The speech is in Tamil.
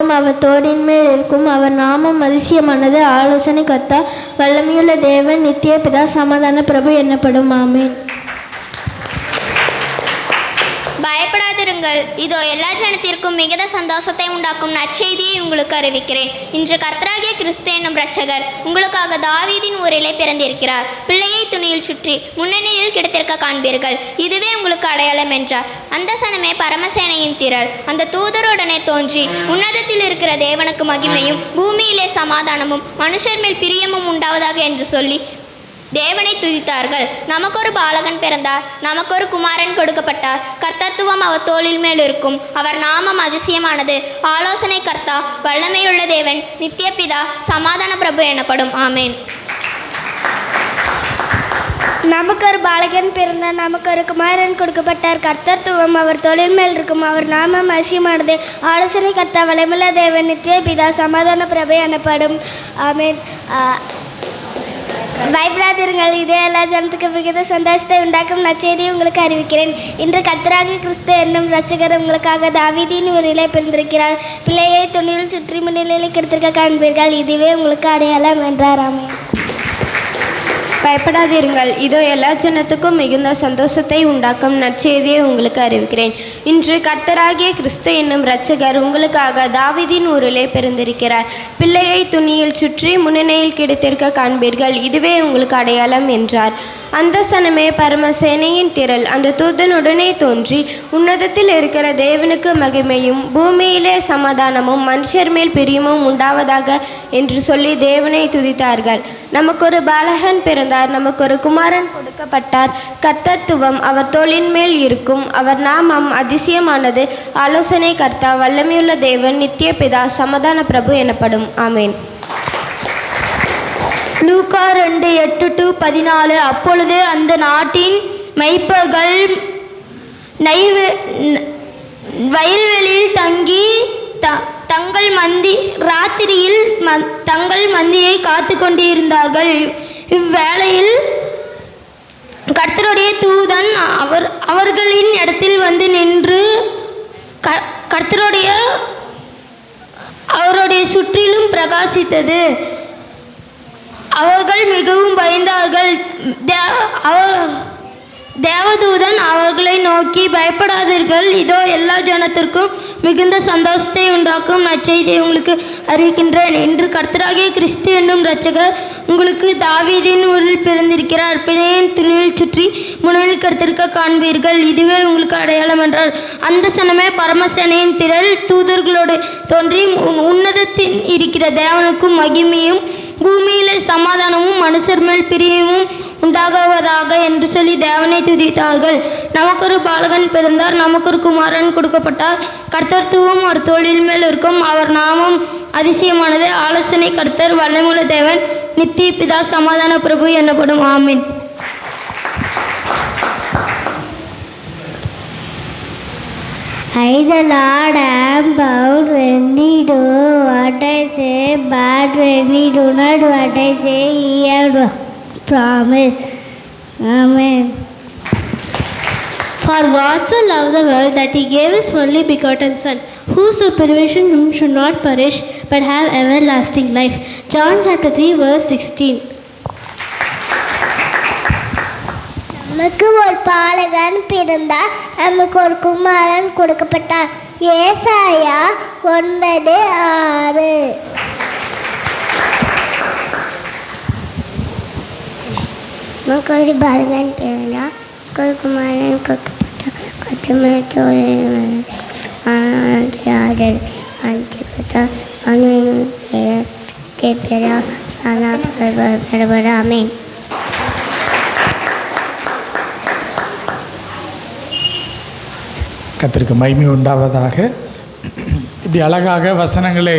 அவர் தோளின் மேல் இருக்கும். அவர் நாமம் அதிசயமானது, ஆலோசனை கர்த்தா, வல்லமையுள்ள தேவன், நித்திய பிதா, சமாதான பிரபு என்னப்படும். ஆமென். பயப்படாதிருங்கள், இதோ எல்லா ஜனத்திற்கும் மிகுந்த சந்தோஷத்தை உண்டாக்கும் நற்செய்தியை உங்களுக்கு அறிவிக்கிறேன். இன்று கர்த்தராகிய கிறிஸ்து என்னும் இரட்சகர் உங்களுக்காக தாவீதின் ஊரிலே பிறந்திருக்கிறார். பிள்ளையை துணியில் சுற்றி முன்னணியில் கிடத்திருக்க காண்பீர்கள். இதுவே உங்களுக்கு அடையாளம் என்றார். அந்த சனமே பரமசேனையின் திரள். அந்த தூதருடனே தோன்றி, உன்னதத்தில் இருக்கிற தேவனுக்கு மகிமையும் பூமியிலே சமாதானமும் மனுஷர் மேல் பிரியமும் உண்டாவதாக என்று சொல்லி தேவனை துதித்தார்கள். நமக்கொரு பாலகன் பிறந்தார், நமக்கொரு குமாரன் கொடுக்கப்பட்டார். கர்த்தத்துவம் அவர் தோளில் மேல் இருக்கும். அவர் நாமம் அதிசயமானது, ஆலோசனை கர்த்தா, வல்லமையுள்ள தேவன், நித்திய பிதா, சமாதான பிரபு எனப்படும். ஆமேன். நமக்கு ஒரு பாலகன் பிறந்தார், நமக்கு ஒரு குமாரன் கொடுக்கப்பட்டார். கர்த்தத்துவம் அவர் தோளின் மேல் இருக்கும். அவர் நாமம் அதிசயமானது, ஆலோசனை கர்த்தா, வல்லமையுள்ள தேவன், நித்திய பிதா, சமாதான பிரபு எனப்படும். ஆமேன். பயப்படாதிருங்கள், இதே எல்லா ஜனத்துக்கும் மிகுந்த சந்தோஷத்தை உண்டாக்கும் நற்செய்தியை உங்களுக்கு அறிவிக்கிறேன். இன்று கர்த்தராகிய கிறிஸ்து என்னும் இரட்சகர் உங்களுக்காக தாவீதின் ஊரிலே பிறந்திருக்கிறார். பிள்ளையை துணியில் சுற்றி முன்னிலையில் கிடத்திருக்க காண்பீர்கள். இதுவே உங்களுக்கு அடையாளம் என்றார். ஆமென். பயப்படாதீர்கள், இதோ எல்லா ஜனத்துக்கும் மிகுந்த சந்தோஷத்தை உண்டாக்கும் நற்செய்தியை உங்களுக்கு அறிவிக்கிறேன். இன்று கர்த்தராகிய கிறிஸ்து என்னும் இரட்சகர் உங்களுக்காக தாவீதின் ஊரிலே பிறந்திருக்கிறார். பிள்ளையை துணியில் சுற்றி முன்னணியில் கிடைத்திருக்க காண்பீர்கள். இதுவே உங்களுக்கு அடையாளம் என்றார். அந்த சனமே பரமசேனையின் திரள். அந்த தூதனுடனே தோன்றி, உன்னதத்தில் இருக்கிற தேவனுக்கு மகிமையும் பூமியிலே சமாதானமும் மனுஷர் மேல் பிரியமும் உண்டாவதாக என்று சொல்லி தேவனை துதித்தார்கள். நமக்கொரு பாலகன் பிறந்தார், நமக்கொரு குமாரன் கொடுக்கப்பட்டார். கர்த்தத்துவம் அவர் தோளின் மேல் இருக்கும். அவர் நாமம் அதிசயமானது, ஆலோசனை கர்த்தா, வல்லமையுள்ள தேவன், நித்திய பிதா, சமாதான பிரபு எனப்படும். ஆமேன். லூக்கா 2:8-14. அப்பொழுது அந்த நாட்டின் மெய்ப்பர்கள் வயல்வெளியில் தங்கி ராத்திரியில் தங்கள் மந்தியை காத்து கொண்டிருந்தார்கள். இவ்வேளையில் கர்த்தருடைய தூதன் அவர்களின் இடத்தில் வந்து நின்று அவருடைய சுற்றிலும் பிரகாசித்தது. அவர்கள் மிகவும் பயந்தார்கள். தேவதூதன் அவர்களை நோக்கி, பயப்படாதீர்கள், இதோ எல்லா ஜனத்திற்கும் மிகுந்த சந்தோஷத்தை உண்டாக்கும் நற்செய்தியை உங்களுக்கு அறிவிக்கின்றேன். இன்று கர்த்தராகிய கிறிஸ்து என்னும் இரட்சகர் உங்களுக்கு தாவீதின் ஊரில் பிறந்திருக்கிறார். பிள்ளையின் துணியில் சுற்றி முன்னில் கிடத்திருக்க காண்பீர்கள். இதுவே உங்களுக்கு அடையாளம் என்றார். அந்த சனமே பரமசேனையின் திரள். தூதர்களோடு தோன்றி, உன்னதத்தில் இருக்கிற தேவனுக்கும் மகிமையும் பூமியிலே சமாதானமும் மனுஷர் மேல் பிரியமும் உண்டாகுவதாக என்று சொல்லி தேவனை துதித்தார்கள். நமக்கொரு பாலகன் பிறந்தார், நமக்கொரு குமாரன் கொடுக்கப்பட்டார். கர்த்தத்துவம் அவர் தோளின் மேல் இருக்கும். அவர் நாமம் அதிசயமானது, ஆலோசனை கர்த்தர், வல்லமையுள்ள தேவன், நித்திய பிதா, சமாதான பிரபு எனப்படும். ஆமென். I, the Lord, am bound when ye do what I say, but when ye do not what I say, ye have promised. Amen. For God so loved the world that he gave his only begotten Son, whose perishing should not perish, but have everlasting life. John chapter 3, verse 16. நமக்கு ஒரு பாலகன் பிறந்தார், நமக்கு ஒரு குமாரன் கொடுக்கப்பட்டார். ஏசாயா 9:6. நமக்கு ஒரு பாலகன் பிறந்தார், ஒரு குமாரன் கொடுக்கப்பட்டார். ஆமென். கர்த்தருக்கு மகிமை உண்டாவதாக. இப்படி அழகாக வசனங்களை